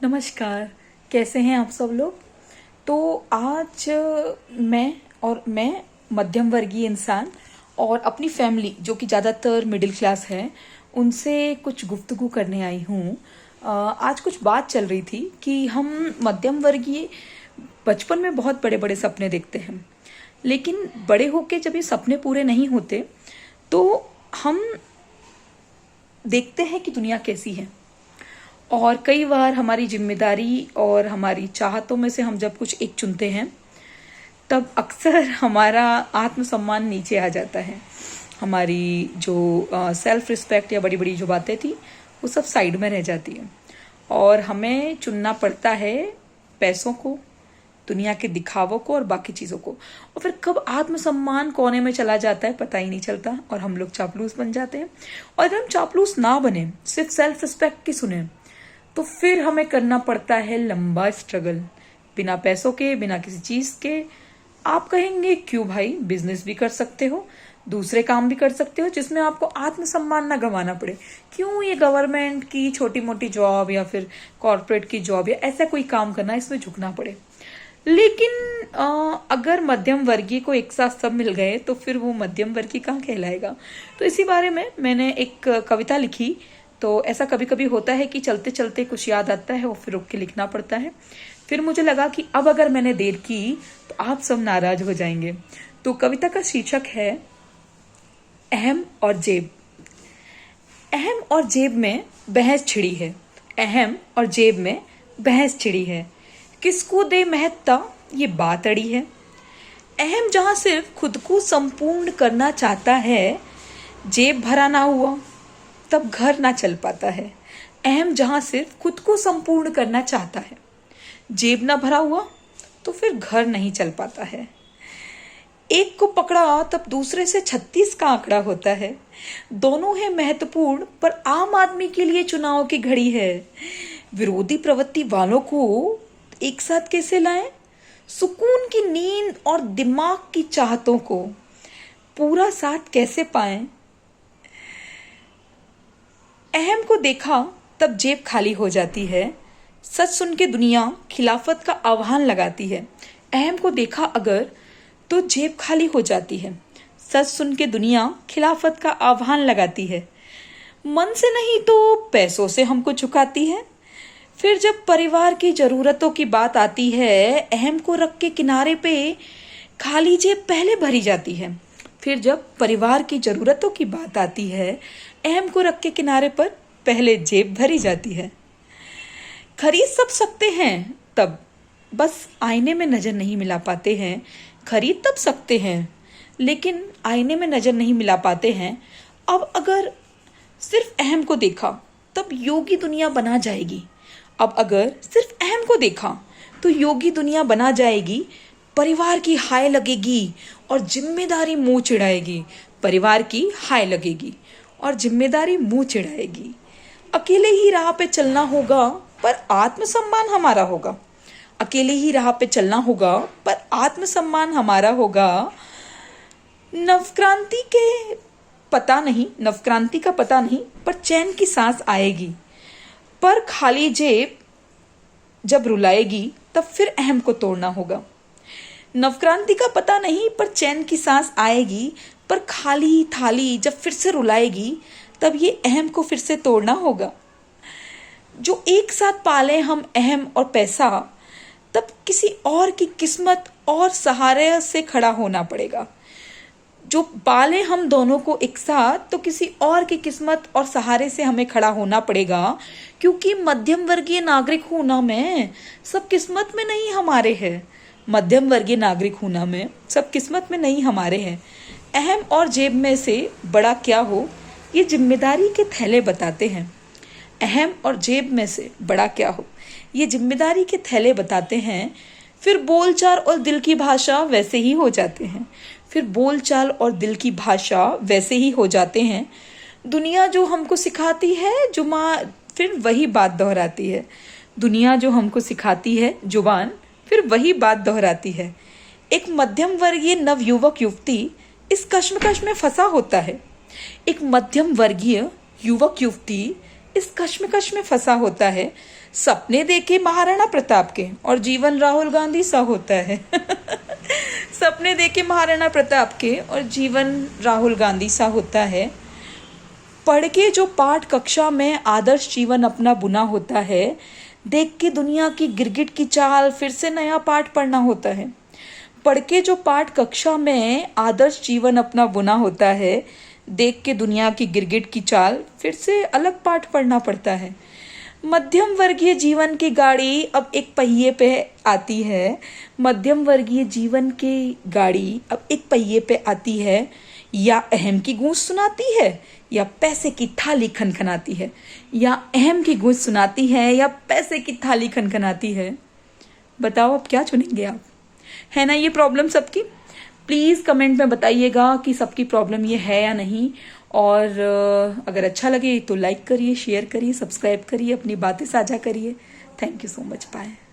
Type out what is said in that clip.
नमस्कार। कैसे हैं आप सब लोग। तो आज मैं मध्यम वर्गीय इंसान और अपनी फैमिली जो कि ज़्यादातर मिडिल क्लास है उनसे कुछ गुफ्तगू करने आई हूँ। आज कुछ बात चल रही थी कि हम मध्यम वर्गीय बचपन में बहुत बड़े बड़े सपने देखते हैं, लेकिन बड़े होके जब ये सपने पूरे नहीं होते तो हम देखते हैं कि दुनिया कैसी है। और कई बार हमारी जिम्मेदारी और हमारी चाहतों में से हम जब कुछ एक चुनते हैं तब अक्सर हमारा आत्मसम्मान नीचे आ जाता है। हमारी जो सेल्फ रिस्पेक्ट या बड़ी बड़ी जो बातें थी वो सब साइड में रह जाती है और हमें चुनना पड़ता है पैसों को, दुनिया के दिखावों को और बाकी चीज़ों को। और फिर कब आत्मसम्मान कोने में चला जाता है पता ही नहीं चलता और हम लोग चापलूस बन जाते हैं। और अगर हम चापलूस ना बने, सिर्फ सेल्फ रिस्पेक्ट की सुने, तो फिर हमें करना पड़ता है लंबा स्ट्रगल, बिना पैसों के, बिना किसी चीज़ के। आप कहेंगे क्यों भाई, बिजनेस भी कर सकते हो, दूसरे काम भी कर सकते हो जिसमें आपको आत्मसम्मान ना गंवाना पड़े। क्यों ये गवर्नमेंट की छोटी मोटी जॉब या फिर कॉर्पोरेट की जॉब या ऐसा कोई काम करना, इसमें झुकना पड़े। लेकिन अगर मध्यम वर्गीय को एक साथ सब मिल गए तो फिर वो मध्यम वर्गीय कहाँ कहलाएगा। तो इसी बारे में मैंने एक कविता लिखी। तो ऐसा कभी कभी होता है कि चलते चलते कुछ याद आता है और फिर रुक के लिखना पड़ता है। फिर मुझे लगा कि अब अगर मैंने देर की तो आप सब नाराज हो जाएंगे। तो कविता का शीर्षक है अहम और जेब। अहम और जेब में बहस छिड़ी है, अहम और जेब में बहस छिड़ी है, किसको दे महत्ता ये बात अड़ी है। अहम जहां सिर्फ खुद को संपूर्ण करना चाहता है, जेब भरा ना हुआ तब घर ना चल पाता है। अहम जहां सिर्फ खुद को संपूर्ण करना चाहता है, जेब ना भरा हुआ तो फिर घर नहीं चल पाता है। एक को पकड़ा तब दूसरे से 36 का आंकड़ा होता है। दोनों है महत्वपूर्ण पर आम आदमी के लिए चुनाव की घड़ी है। विरोधी प्रवृत्ति वालों को एक साथ कैसे लाएं, सुकून की नींद और दिमाग की चाहतों को पूरा साथ कैसे पाएं। अहम को देखा तब जेब खाली हो जाती है, सच सुन के दुनिया खिलाफत का आह्वान लगाती है। अहम को देखा अगर तो जेब खाली हो जाती है, सच सुन के दुनिया खिलाफत का आह्वान लगाती है। मन से नहीं तो पैसों से हमको झुकाती है। फिर जब परिवार की जरूरतों की बात आती है, अहम को रख के किनारे पे खाली जेब पहले भरी जाती है। फिर जब परिवार की जरूरतों की बात आती है, अहम को रख के किनारे पर पहले जेब भरी जाती है। खरीद सब सकते हैं तब बस आईने में नजर नहीं मिला पाते हैं। खरीद तब सकते हैं लेकिन आईने में नजर नहीं मिला पाते हैं। अब अगर सिर्फ अहम को देखा तब योगी दुनिया बना जाएगी। अब अगर सिर्फ अहम को देखा तो योगी दुनिया बना जाएगी। परिवार की हाय लगेगी और जिम्मेदारी मुंह चिढ़ाएगी। परिवार की हाय लगेगी और जिम्मेदारी मुंह चिढ़ाएगी। अकेले ही राह पे चलना होगा पर आत्मसम्मान हमारा होगा। अकेले ही राह पे चलना होगा पर आत्मसम्मान हमारा होगा। नवक्रांति का पता नहीं पर चैन की सांस आएगी। पर खाली जेब जब रुलाएगी तब फिर अहम को तोड़ना होगा। नवक्रांति का पता नहीं पर चैन की सांस आएगी। पर खाली थाली जब फिर से रुलाएगी तब ये अहम को फिर से तोड़ना होगा। जो एक साथ पाले हम अहम और पैसा, तब किसी और की किस्मत और सहारे से खड़ा होना पड़ेगा। जो पाले हम दोनों को एक साथ तो किसी और की किस्मत और सहारे से हमें खड़ा होना पड़ेगा। क्योंकि मध्यम वर्गीय नागरिक होना में सब किस्मत में नहीं हमारे है। मध्यम वर्गीय नागरिक होना में सब किस्मत में नहीं हमारे हैं। अहम और जेब में से बड़ा क्या हो ये जिम्मेदारी के थैले बताते हैं। अहम और जेब में से बड़ा क्या हो ये जिम्मेदारी के थैले बताते हैं। फिर बोलचाल और दिल की भाषा वैसे ही हो जाते हैं। फिर बोलचाल और दिल की भाषा वैसे ही हो जाते हैं। दुनिया जो हमको सिखाती है जुबान फिर वही बात दोहराती है। दुनिया जो हमको सिखाती है जुबान फिर वही बात दोहराती है। एक मध्यम वर्गीय नवयुवक युवती इस कश्मकश में फंसा होता है। एक मध्यम वर्गीय युवक युवती इस कश्मकश में फंसा होता है। सपने देखे महाराणा प्रताप के और जीवन राहुल गांधी सा होता है। सपने देखे महाराणा प्रताप के और जीवन राहुल गांधी सा होता है। पढ़ के जो पाठ कक्षा में आदर्श जीवन अपना बुना होता है, देख के दुनिया की गिरगिट की चाल फिर से नया पाठ पढ़ना होता है। पढ़ के जो पाठ कक्षा में आदर्श जीवन अपना बुना होता है, देख के दुनिया की गिरगिट की चाल फिर से अलग पाठ पढ़ना पड़ता है। मध्यम वर्गीय जीवन की गाड़ी अब एक पहिए पे आती है। मध्यम वर्गीय जीवन की गाड़ी अब एक पहिए पे आती है। या अहम की गूंज सुनाती है या पैसे की थाली खनखनाती है। या अहम की गूंज सुनाती है या पैसे की थाली खनखनाती है। बताओ अब क्या चुनेंगे आप? है ना ये प्रॉब्लम सबकी? प्लीज़ कमेंट में बताइएगा कि सबकी प्रॉब्लम ये है या नहीं। और अगर अच्छा लगे तो लाइक करिए, शेयर करिए, सब्सक्राइब करिए, अपनी बातें साझा करिए। Thank you so much. Bye.